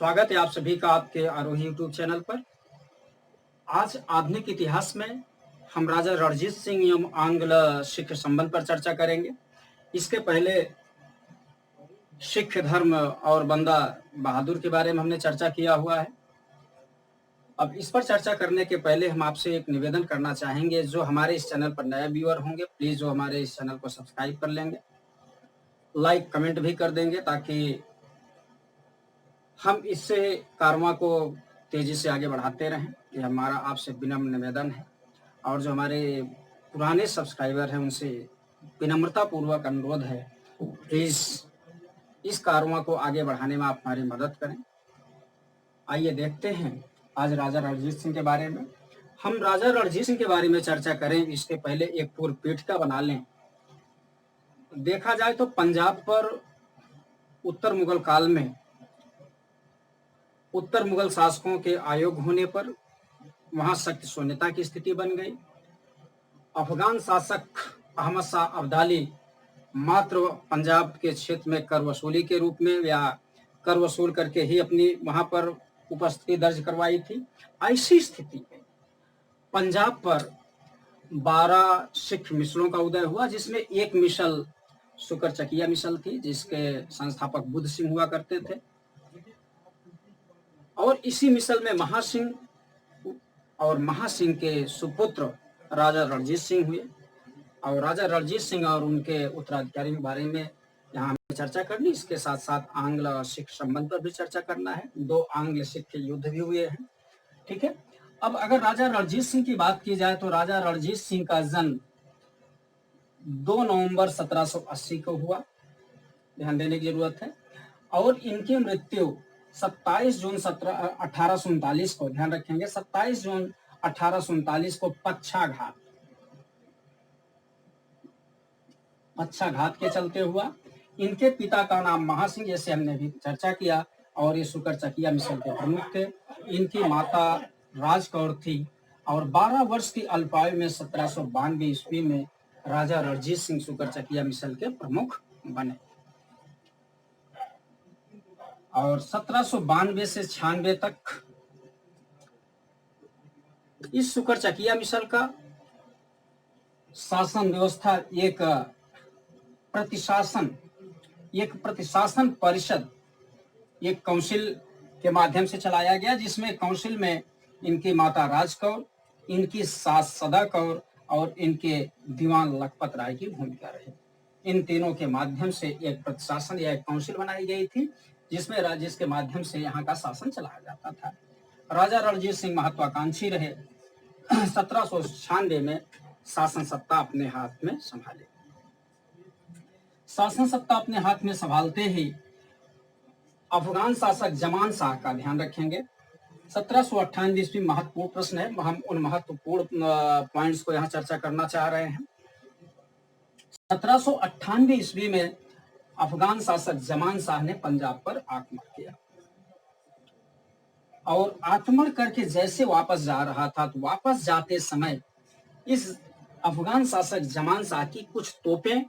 स्वागत है आप सभी का आपके आरोही यूट्यूब चैनल पर। आज आधुनिक इतिहास में हम राजा रणजीत सिंह एवं आंग्ल सिख संबंध पर चर्चा करेंगे। इसके पहले सिख धर्म और बंदा बहादुर के बारे में हमने चर्चा किया हुआ है। अब इस पर चर्चा करने के पहले हम आपसे एक निवेदन करना चाहेंगे, जो हमारे इस चैनल पर नए व्यूअर होंगे प्लीज वो हमारे इस चैनल को सब्सक्राइब कर लेंगे, लाइक कमेंट भी कर देंगे, ताकि हम इससे कारवां को तेजी से आगे बढ़ाते रहें। ये हमारा आपसे विनम्र निवेदन है। और जो हमारे पुराने सब्सक्राइबर हैं उनसे विनम्रता पूर्वक अनुरोध है, प्लीज इस कारवां को आगे बढ़ाने में आप हमारी मदद करें। आइए देखते हैं आज राजा रणजीत सिंह के बारे में। हम राजा रणजीत सिंह के बारे में चर्चा करें इसके पहले एक पूर्व पीठिका बना लें। देखा जाए तो पंजाब पर उत्तर मुगल काल में उत्तर मुगल शासकों के आयोग होने पर वहां सख्त शून्यता की स्थिति बन गई। अफगान शासक अहमद शाह अब्दाली मात्र पंजाब के क्षेत्र में कर वसूली के रूप में या कर वसूल करके ही अपनी वहां पर उपस्थिति दर्ज करवाई थी। ऐसी स्थिति में पंजाब पर 12 सिख मिसलों का उदय हुआ, जिसमें एक मिसल शुकर-चकिया मिसल थी, जिसके संस्थापक बुद्ध सिंह हुआ करते थे। और इसी मिसल में महासिंह और महासिंह के सुपुत्र राजा रणजीत सिंह हुए। और राजा रणजीत सिंह और उनके उत्तराधिकारी के बारे में यहाँ हमें चर्चा करनी, इसके साथ साथ आंग्ल और सिख संबंध पर भी चर्चा करना है। 2 आंग्ल सिख के युद्ध भी हुए हैं, ठीक है। अब अगर राजा रणजीत सिंह की बात की जाए तो राजा रणजीत सिंह का जन्म 2 नवंबर 1780 को हुआ, ध्यान देने की जरूरत है। और इनकी मृत्यु 27 जून 1839 को, ध्यान रखेंगे 27 जून 1839 को पक्षाघात के चलते हुआ। इनके पिता का नाम महासिंह, जैसे हमने भी चर्चा किया, और ये शुकर-चकिया मिसल के प्रमुख थे। इनकी माता राजकौर थी और 12 वर्ष की अल्पायु में 1792 ईस्वी में राजा रणजीत सिंह शुकर-चकिया मिसल के प्रमुख बने। और 1792 से 96 तक इस शुकर-चकिया मिसल का शासन व्यवस्था एक प्रतिशासन परिषद, एक काउंसिल के माध्यम से चलाया गया, जिसमें काउंसिल में इनकी माता राजकौर, इनकी सास सदा कौर और इनके दीवान लखपत राय की भूमिका रही। इन तीनों के माध्यम से एक प्रतिशासन या एक काउंसिल बनाई गई थी, जिसके माध्यम से यहाँ का शासन चलाया जाता था। राजा रणजीत सिंह महत्वाकांक्षी रहे। 1796 में शासन सत्ता अपने हाथ में संभाले। शासन सत्ता अपने हाथ में संभालते ही अफगान शासक जमान शाह का, ध्यान रखेंगे 1798 ईस्वी महत्वपूर्ण प्रश्न है, हम उन महत्वपूर्ण पॉइंट्स को यहाँ चर्चा करना चाह रहे हैं। 1798 ईस्वी में अफगान शासक जमान शाह ने पंजाब पर आक्रमण किया और आक्रमण करके जैसे वापस जा रहा था, तो वापस जाते समय इस अफगान शासक जमान शाह की कुछ तोपें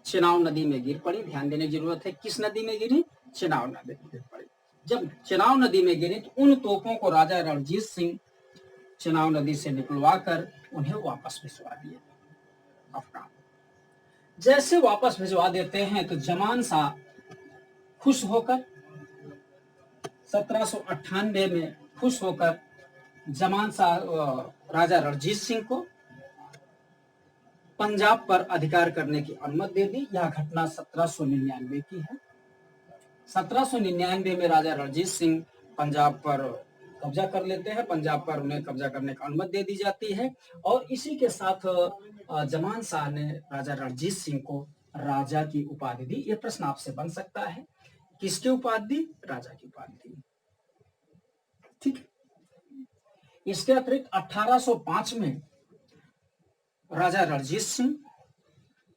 चिनाब नदी में गिर पड़ी। ध्यान देने की जरूरत है, किस नदी में गिरी? चिनाब नदी में गिर पड़ी। जब चिनाब नदी में गिरी तो उन तोपों को राजा रणजीत सिंह चिनाब नदी से निकलवा कर उन्हें वापस भिजवा दिया अफगान। जैसे वापस भिजवा देते हैं तो जमान शाह खुश होकर 1798 में खुश होकर जमान शाह राजा रणजीत सिंह को पंजाब पर अधिकार करने की अनुमति दे दी। यह घटना 1799 की है। 1799 में राजा रणजीत सिंह पंजाब पर कब्जा कर लेते हैं, पंजाब पर उन्हें कब्जा करने की अनुमति दे दी जाती है। और इसी के साथ जमान शाह ने राजा रणजीत सिंह को राजा की उपाधि दी। यह प्रश्न आपसे बन सकता है, किसकी उपाधि दी? राजा की उपाधि दी, ठीक। इसके अतिरिक्त 1805 में राजा रणजीत सिंह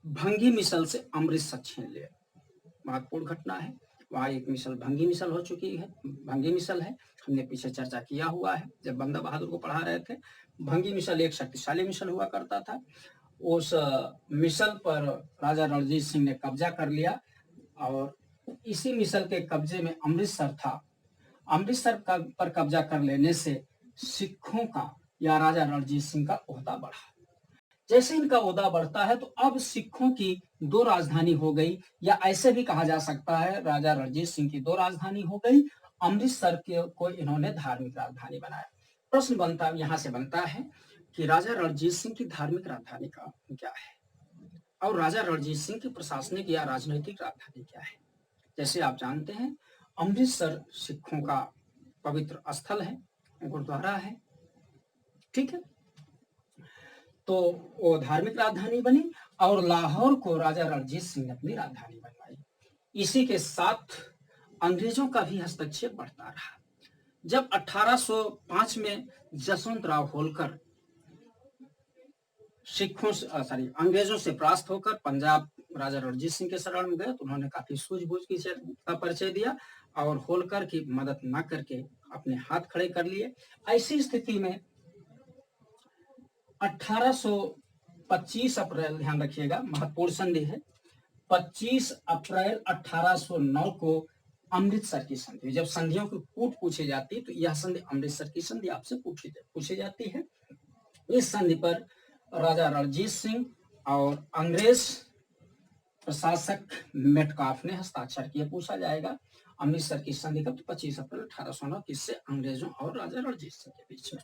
भंगी मिसल से अमृतसर छीन ले। महत्वपूर्ण घटना है। वहां एक मिसल भंगी मिसल हो चुकी है, भंगी मिसल है, हमने पीछे चर्चा किया हुआ है जब बंदा बहादुर को पढ़ा रहे थे। भंगी मिसल एक शक्तिशाली मिसल हुआ करता था। उस मिसल पर राजा रणजीत सिंह ने कब्जा कर लिया और इसी मिसल के कब्जे में अमृतसर था। अमृतसर पर कब्जा कर लेने से सिखों का या राजा रणजीत सिंह का ओहदा बढ़ा। जैसे इनका ओहदा बढ़ता है तो अब सिखों की दो राजधानी हो गई, या ऐसे भी कहा जा सकता है राजा रणजीत सिंह की दो राजधानी हो गई। अमृतसर के को इन्होंने धार्मिक राजधानी बनाया। प्रश्न बनता यहाँ से बनता है कि राजा रणजीत सिंह की धार्मिक राजधानी का क्या है, और राजा रणजीत सिंह की प्रशासनिक या राजनीतिक राजधानी क्या है। जैसे आप जानते हैं, अमृतसर सिखों का पवित्र स्थल है, गुरुद्वारा है, ठीक है। तो वो धार्मिक राजधानी बनी और लाहौर को राजा रणजीत सिंह ने अपनी राजधानी बनवाई। इसी के साथ अंग्रेजों का भी हस्तक्षेप बढ़ता रहा। जब 1805 में जसवंत राव होलकर अंग्रेजों से परास्त होकर पंजाब राजा रणजीत सिंह के शरण में गए तो उन्होंने काफी सूझबूझ का परिचय दिया और होलकर की मदद न करके अपने हाथ खड़े कर लिए। ऐसी स्थिति में 1825 अप्रैल, ध्यान रखिएगा महत्वपूर्ण संधि है, 25 अप्रैल 1809 को अमृतसर की संधि। जब संधियों की कूट पूछी जाती है तो यह संधि अमृतसर की संधि आपसे पूछी जाती है। इस संधि पर राजा रणजीत सिंह और अंग्रेज प्रशासक मेटकाफ ने हस्ताक्षर किए। पूछा जाएगा अमृतसर की संधि कब, 25 अप्रैल 1809, किससे, अंग्रेजों और राजा रणजीत सिंह के बीच में।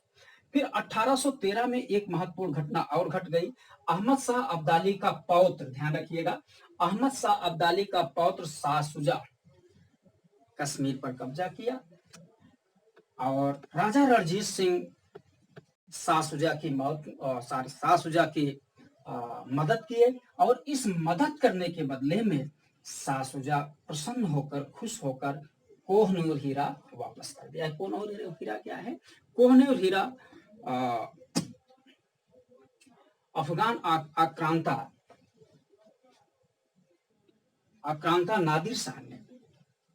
फिर 1813 में एक महत्वपूर्ण घटना और घट गई। अहमद शाह अब्दाली का पौत्र, ध्यान रखिएगा, अहमद शाह अब्दाली का पौत्र शाह शुजा कश्मीर पर कब्जा किया और राजा रणजीत सिंह शाह शुजा की मदद किए और इस मदद करने के बदले में शाह शुजा प्रसन्न होकर, खुश होकर कोहनूर हीरा वापस कर दिया। कोहनूर हीरा क्या है? कोहनूर हीरा अफगान आक्रांता नादिर शाह ने,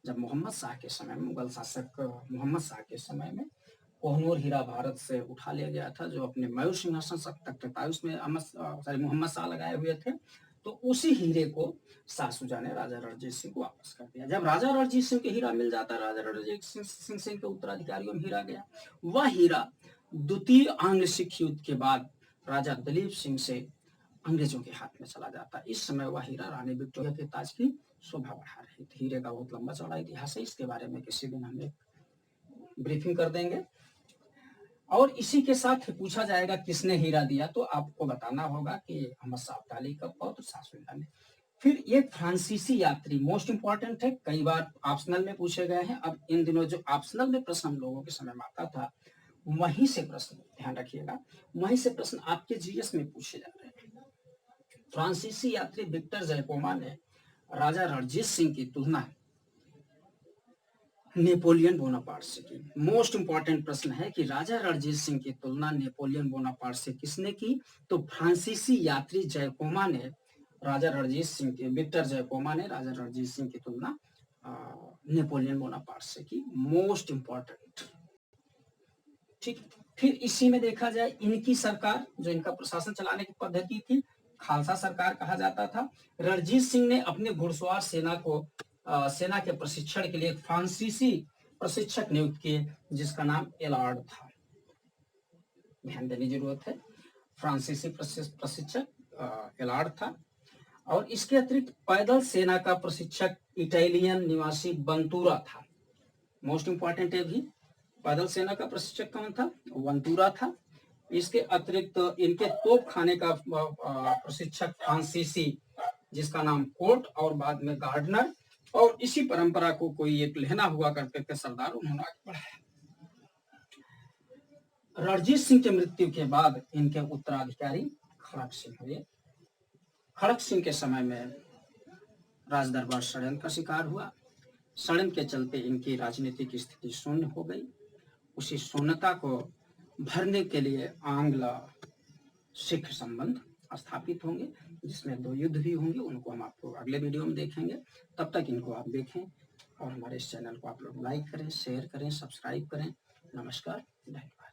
जब मोहम्मद शाह के समय में, मुगल शासक मोहम्मद शाह के समय में कोहनूर हीरा भारत से उठा लिया गया था, जो अपने मयूर सिंहासन तख्त तायूस में मोहम्मद शाह लगाए हुए थे। तो उसी हीरे को शाह शुजा ने राजा रणजीत सिंह को वापस कर दिया। जब राजा रणजीत सिंह के हीरा मिल जाता, राजा रणजीत सिंह के उत्तराधिकारियों में हीरा गया। वह हीरा द्वितीय आंग्ल सिख युद्ध के बाद राजा दलीप सिंह से अंग्रेजों के हाथ में चला जाता। इस समय वह हीरा रानी विक्टोरिया के ताज की शोभा बढ़ा रही थी। हीरे का बहुत लंबा चौड़ा इतिहास है, इसके बारे में किसी दिन हम एक ब्रीफिंग कर देंगे। और इसी के साथ पूछा जाएगा किसने हीरा दिया, तो आपको बताना होगा कि अहमद शाह अब्दाली का पौत्र शाह शुजा ने। फिर एक फ्रांसीसी यात्री, मोस्ट इंपॉर्टेंट है, कई बार ऑप्शनल में पूछे गए हैं। अब इन दिनों जो ऑप्शनल में प्रश्न हम लोगों के समय में आता था, वहीं से प्रश्न, ध्यान रखिएगा, वहीं से प्रश्न आपके जीएस में पूछे जा रहे हैं। फ्रांसीसी यात्री विक्टर जैकोमा ने राजा रणजीत सिंह की तुलना नेपोलियन बोनापार्ट से की। मोस्ट इंपॉर्टेंट प्रश्न है कि राजा रणजीत सिंह की तुलना नेपोलियन बोनापार्ट से किसने की? तो फ्रांसीसी यात्री जैकोमा ने राजा रणजीत सिंह के, विक्टर जैकोमा ने राजा रणजीत सिंह की तुलना नेपोलियन बोनापार्ट से की। मोस्ट इंपॉर्टेंट, ठीक। फिर इसी में देखा जाए, इनकी सरकार, जो इनका प्रशासन चलाने की पद्धति थी, खालसा सरकार कहा जाता था। रणजीत सिंह ने अपने घुड़सवार सेना के प्रशिक्षण के लिए एक फ्रांसीसी प्रशिक्षक नियुक्त किए, जिसका नाम एलार्ड था। ध्यान देने की जरूरत है, फ्रांसीसी प्रशिक्षक एलार्ड था। और इसके अतिरिक्त पैदल सेना का प्रशिक्षक इटालियन निवासी बंतूरा था। मोस्ट इंपॉर्टेंट है भी, पैदल सेना का प्रशिक्षक कौन था? बंतूरा था। इसके अतिरिक्त इनके तोप खाने का प्रशिक्षक फ्रांसीसी, जिसका नाम कोर्ट और बाद में गार्डनर, और इसी परंपरा को कोई एक लेना हुआ करते थे सरदार, उन्होंने आगे बढ़ाया। रणजीत सिंह की मृत्यु के बाद इनके उत्तराधिकारी खड़क सिंह हुए। खड़क सिंह के समय में राजदरबार षड्यंत्र का शिकार हुआ। षड्यंत्र के चलते इनकी राजनीतिक स्थिति शून्य हो गई। उसी शून्यता को भरने के लिए आंग्ल सिख संबंध स्थापित होंगे, जिसमें 2 युद्ध भी होंगे। उनको हम आपको अगले वीडियो में देखेंगे। तब तक इनको आप देखें और हमारे इस चैनल को आप लोग लाइक करें, शेयर करें, सब्सक्राइब करें। नमस्कार, धन्यवाद।